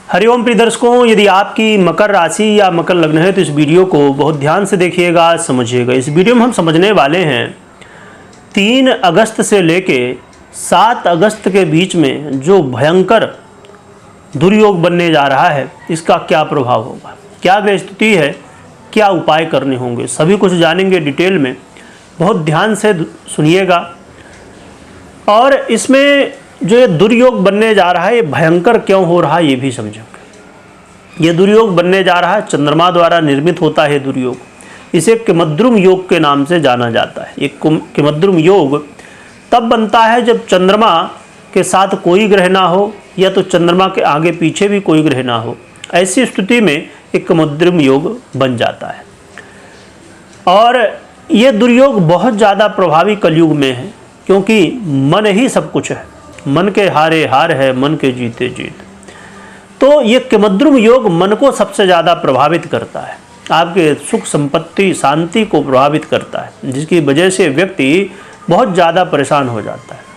हरिओम प्रिय दर्शकों, यदि आपकी मकर राशि या मकर लग्न है तो इस वीडियो को बहुत ध्यान से देखिएगा, समझिएगा। इस वीडियो में हम समझने वाले हैं 3 अगस्त से लेके 7 अगस्त के बीच में जो भयंकर दुर्योग बनने जा रहा है, इसका क्या प्रभाव होगा, क्या ग्रह स्थिति है, क्या उपाय करने होंगे, सभी कुछ जानेंगे डिटेल में। बहुत ध्यान से सुनिएगा। और इसमें जो ये दुर्योग बनने जा रहा है, ये भयंकर क्यों हो रहा है, ये भी समझेंगे। ये दुर्योग बनने जा रहा है, चंद्रमा द्वारा निर्मित होता है दुर्योग। इसे किमद्रुम योग के नाम से जाना जाता है। ये किमद्रुम योग तब बनता है जब चंद्रमा के साथ कोई ग्रह ना हो या तो चंद्रमा के आगे पीछे भी कोई ग्रह ना हो। ऐसी स्थिति में एक किमद्रुम योग बन जाता है। और ये दुर्योग बहुत ज़्यादा प्रभावी कलयुग में है, क्योंकि मन ही सब कुछ है। मन के हारे हार है, मन के जीते जीत। तो ये किमद्रुम योग मन को सबसे ज़्यादा प्रभावित करता है, आपके सुख संपत्ति शांति को प्रभावित करता है, जिसकी वजह से व्यक्ति बहुत ज़्यादा परेशान हो जाता है।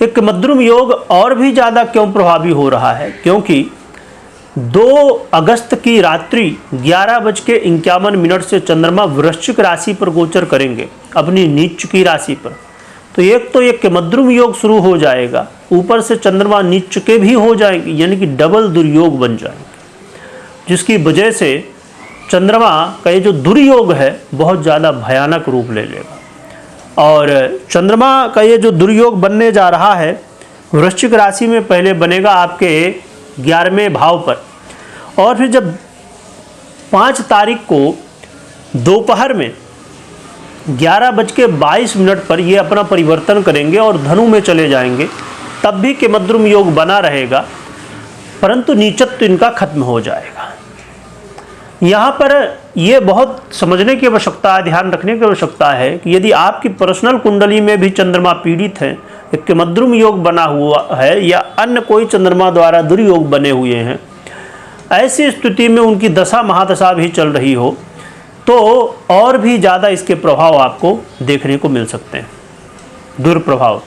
ये किमद्रुम योग और भी ज़्यादा क्यों प्रभावी हो रहा है, क्योंकि 2 अगस्त की रात्रि 11:51 से चंद्रमा वृश्चिक राशि पर गोचर करेंगे, अपनी नीच की राशि पर। तो एक तो ये किमद्रुम योग शुरू हो जाएगा, ऊपर से चंद्रमा नीच के भी हो जाएंगे, यानी कि डबल दुर्योग बन जाएंगे, जिसकी वजह से चंद्रमा का ये जो दुर्योग है बहुत ज़्यादा भयानक रूप ले लेगा। और चंद्रमा का ये जो दुर्योग बनने जा रहा है, वृश्चिक राशि में पहले बनेगा आपके 11वें भाव पर, और फिर जब 5 तारीख को दोपहर में 11:22 पर ये अपना परिवर्तन करेंगे और धनु में चले जाएंगे। तब भी किमद्रुम योग बना रहेगा, परंतु नीचत्व इनका खत्म हो जाएगा। यहाँ पर ये बहुत समझने की आवश्यकता है, ध्यान रखने की आवश्यकता है कि यदि आपकी पर्सनल कुंडली में भी चंद्रमा पीड़ित है, किमद्रुम योग बना हुआ है या अन्य कोई चंद्रमा द्वारा दुर्योग बने हुए हैं, ऐसी स्थिति में उनकी दशा महादशा भी चल रही हो, तो और भी ज़्यादा इसके प्रभाव आपको देखने को मिल सकते हैं, दुष्प्रभाव।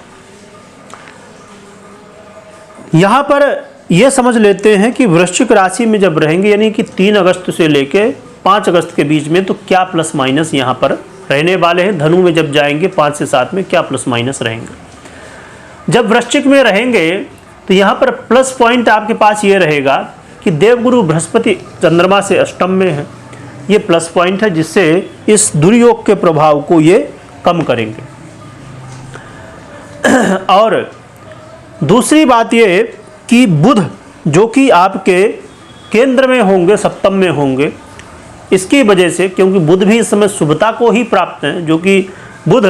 यहाँ पर यह समझ लेते हैं कि वृश्चिक राशि में जब रहेंगे, यानी कि 3 अगस्त से लेके 5 अगस्त के बीच में, तो क्या प्लस माइनस यहाँ पर रहने वाले हैं। धनु में जब जाएंगे 5 से 7 में क्या प्लस माइनस रहेंगे। जब वृश्चिक में रहेंगे तो यहाँ पर प्लस पॉइंट आपके पास ये रहेगा कि देवगुरु बृहस्पति चंद्रमा से अष्टम में है। ये प्लस पॉइंट है, जिससे इस दुर्योग के प्रभाव को ये कम करेंगे। और दूसरी बात ये कि बुध जो कि आपके केंद्र में होंगे, सप्तम में होंगे, इसकी वजह से, क्योंकि बुध भी इस समय शुभता को ही प्राप्त हैं, जो कि बुध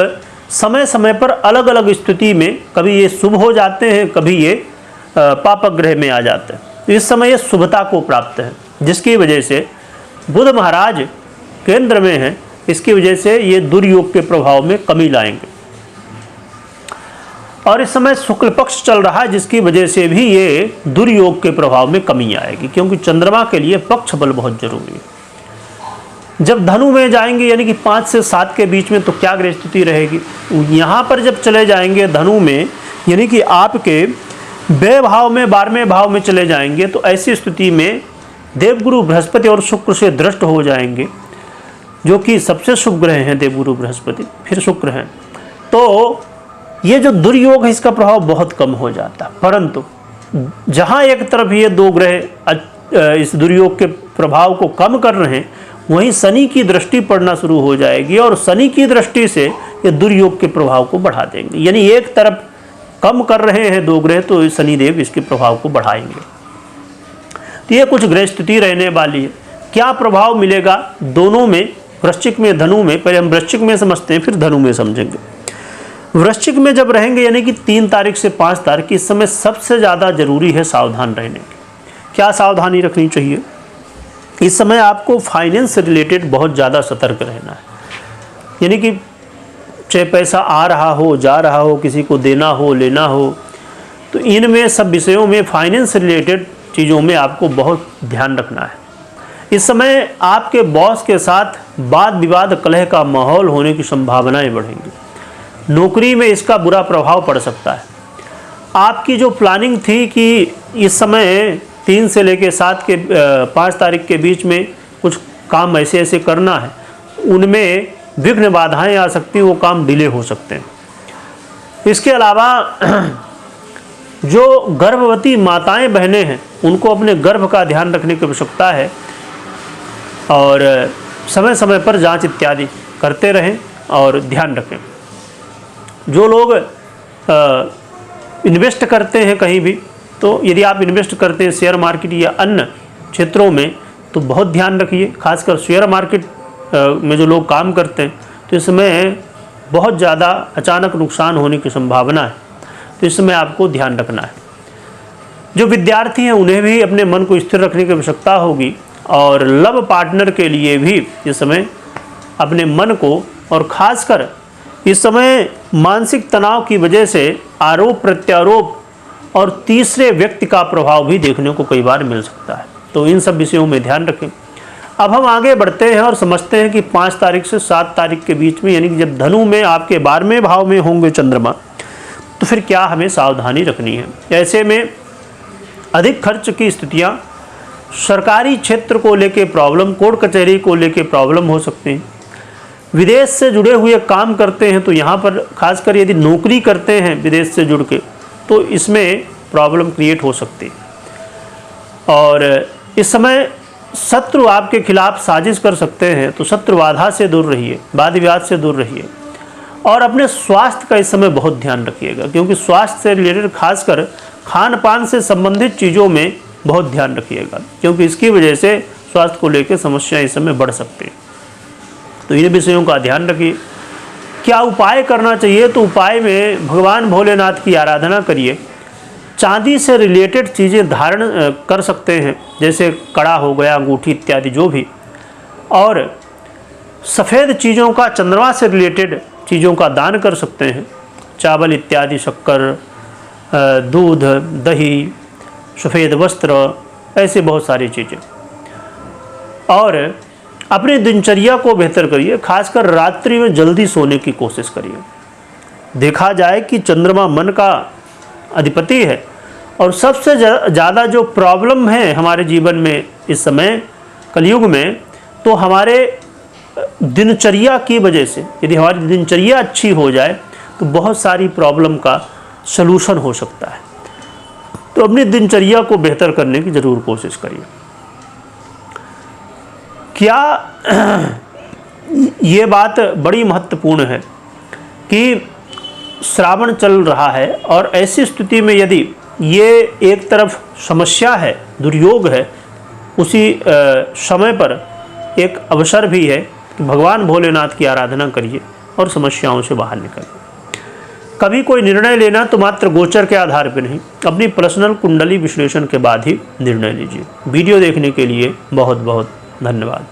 समय समय पर अलग अलग स्थिति में कभी ये शुभ हो जाते हैं, कभी ये पापक ग्रह में आ जाते हैं। तो इस समय ये शुभता को प्राप्त है, जिसकी वजह से बुध महाराज केंद्र में हैं, इसकी वजह से ये दुर्योग के प्रभाव में कमी लाएंगे। और इस समय शुक्ल पक्ष चल रहा है, जिसकी वजह से भी ये दुर्योग के प्रभाव में कमी आएगी, क्योंकि चंद्रमा के लिए पक्ष बल बहुत जरूरी है। जब धनु में जाएंगे, यानी कि 5 से 7 के बीच में, तो क्या ग्रह स्थिति रहेगी। यहाँ पर जब चले जाएंगे धनु में, यानी कि आपके व्यय भाव में 12वें भाव में चले जाएंगे, तो ऐसी स्थिति में देवगुरु बृहस्पति और शुक्र से दृष्ट हो जाएंगे, जो कि सबसे शुभ ग्रह हैं। देवगुरु बृहस्पति फिर शुक्र हैं, तो ये जो दुर्योग है इसका प्रभाव बहुत कम हो जाता है। परंतु जहाँ एक तरफ ये 2 ग्रह इस दुर्योग के प्रभाव को कम कर रहे हैं, वहीं शनि की दृष्टि पड़ना शुरू हो जाएगी, और शनि की दृष्टि से ये दुर्योग के प्रभाव को बढ़ा देंगे। यानी एक तरफ कम कर रहे हैं 2 ग्रह, तो शनिदेव इसके प्रभाव को बढ़ाएंगे। तो ये कुछ ग्रह स्थिति रहने वाली है। क्या प्रभाव मिलेगा दोनों में, वृश्चिक में धनु में। पहले हम वृश्चिक में समझते हैं, फिर धनु में समझेंगे। वृश्चिक में जब रहेंगे, यानी कि 3 तारीख से 5 तारीख, इस समय सबसे ज़्यादा जरूरी है सावधान रहने की। क्या सावधानी रखनी चाहिए। इस समय आपको फाइनेंस से रिलेटेड बहुत ज़्यादा सतर्क रहना है। यानी कि चाहे पैसा आ रहा हो, जा रहा हो, किसी को देना हो, लेना हो, तो इनमें सब विषयों में, फाइनेंस से रिलेटेड चीज़ों में आपको बहुत ध्यान रखना है। इस समय आपके बॉस के साथ वाद विवाद कलह का माहौल होने की संभावनाएं बढ़ेंगी। नौकरी में इसका बुरा प्रभाव पड़ सकता है। आपकी जो प्लानिंग थी कि इस समय 3 से लेके 5 तारीख के बीच में कुछ काम ऐसे ऐसे करना है, उनमें विघ्न बाधाएं आ सकती हैं, वो काम डिले हो सकते हैं। इसके अलावा जो गर्भवती माताएं बहनें हैं उनको अपने गर्भ का ध्यान रखने की आवश्यकता है और समय समय पर जांच इत्यादि करते रहें और ध्यान रखें। जो लोग इन्वेस्ट करते हैं कहीं भी, तो यदि आप इन्वेस्ट करते हैं शेयर मार्केट या अन्य क्षेत्रों में तो बहुत ध्यान रखिए। खासकर शेयर मार्केट में जो लोग काम करते हैं तो इसमें बहुत ज़्यादा अचानक नुकसान होने की संभावना है, तो इसमें आपको ध्यान रखना है। जो विद्यार्थी हैं उन्हें भी अपने मन को स्थिर रखने की आवश्यकता होगी और लव पार्टनर के लिए भी इस समय अपने मन को, और ख़ासकर इस समय मानसिक तनाव की वजह से आरोप प्रत्यारोप और तीसरे व्यक्ति का प्रभाव भी देखने को कई बार मिल सकता है, तो इन सब विषयों में ध्यान रखें। अब हम आगे बढ़ते हैं और समझते हैं कि 5 तारीख से 7 तारीख के बीच में, यानी कि जब धनु में आपके 12वें भाव में होंगे चंद्रमा, तो फिर क्या हमें सावधानी रखनी है। ऐसे में अधिक खर्च की स्थितियां, सरकारी क्षेत्र को लेके प्रॉब्लम, कोर्ट कचहरी को लेके प्रॉब्लम हो सकते हैं। विदेश से जुड़े हुए काम करते हैं तो यहाँ पर खासकर यदि नौकरी करते हैं विदेश से जुड़ के, तो इसमें प्रॉब्लम क्रिएट हो सकती है। और इस समय शत्रु आपके खिलाफ साजिश कर सकते हैं, तो शत्रु बाधा से दूर रहिए, वाद विवाद से दूर रहिए और अपने स्वास्थ्य का इस समय बहुत ध्यान रखिएगा, क्योंकि स्वास्थ्य से रिलेटेड खासकर खान पान से संबंधित चीज़ों में बहुत ध्यान रखिएगा, क्योंकि इसकी वजह से स्वास्थ्य को लेकर समस्याएं इस समय बढ़ सकती हैं। तो इन विषयों का ध्यान रखिए। क्या उपाय करना चाहिए, तो उपाय में भगवान भोलेनाथ की आराधना करिए। चांदी से रिलेटेड चीज़ें धारण कर सकते हैं, जैसे कड़ा हो गया, अंगूठी इत्यादि जो भी, और सफ़ेद चीज़ों का, चंद्रमा से रिलेटेड चीज़ों का दान कर सकते हैं। चावल इत्यादि, शक्कर, दूध, दही, सफ़ेद वस्त्र, ऐसे बहुत सारी चीज़ें। और अपनी दिनचर्या को बेहतर करिए, खासकर रात्रि में जल्दी सोने की कोशिश करिए। देखा जाए कि चंद्रमा मन का अधिपति है और सबसे ज़्यादा जो प्रॉब्लम है हमारे जीवन में इस समय कलयुग में, तो हमारे दिनचर्या की वजह से, यदि हमारी दिनचर्या अच्छी हो जाए तो बहुत सारी प्रॉब्लम का सलूशन हो सकता है। तो अपनी दिनचर्या को बेहतर करने की ज़रूर कोशिश करिए। क्या ये बात बड़ी महत्वपूर्ण है कि श्रावण चल रहा है और ऐसी स्थिति में यदि ये एक तरफ समस्या है, दुर्योग है, उसी समय पर एक अवसर भी है कि भगवान भोलेनाथ की आराधना करिए और समस्याओं से बाहर निकलिए। कभी कोई निर्णय लेना तो मात्र गोचर के आधार पर नहीं, अपनी पर्सनल कुंडली विश्लेषण के बाद ही निर्णय लीजिए। वीडियो देखने के लिए बहुत बहुत धन्यवाद।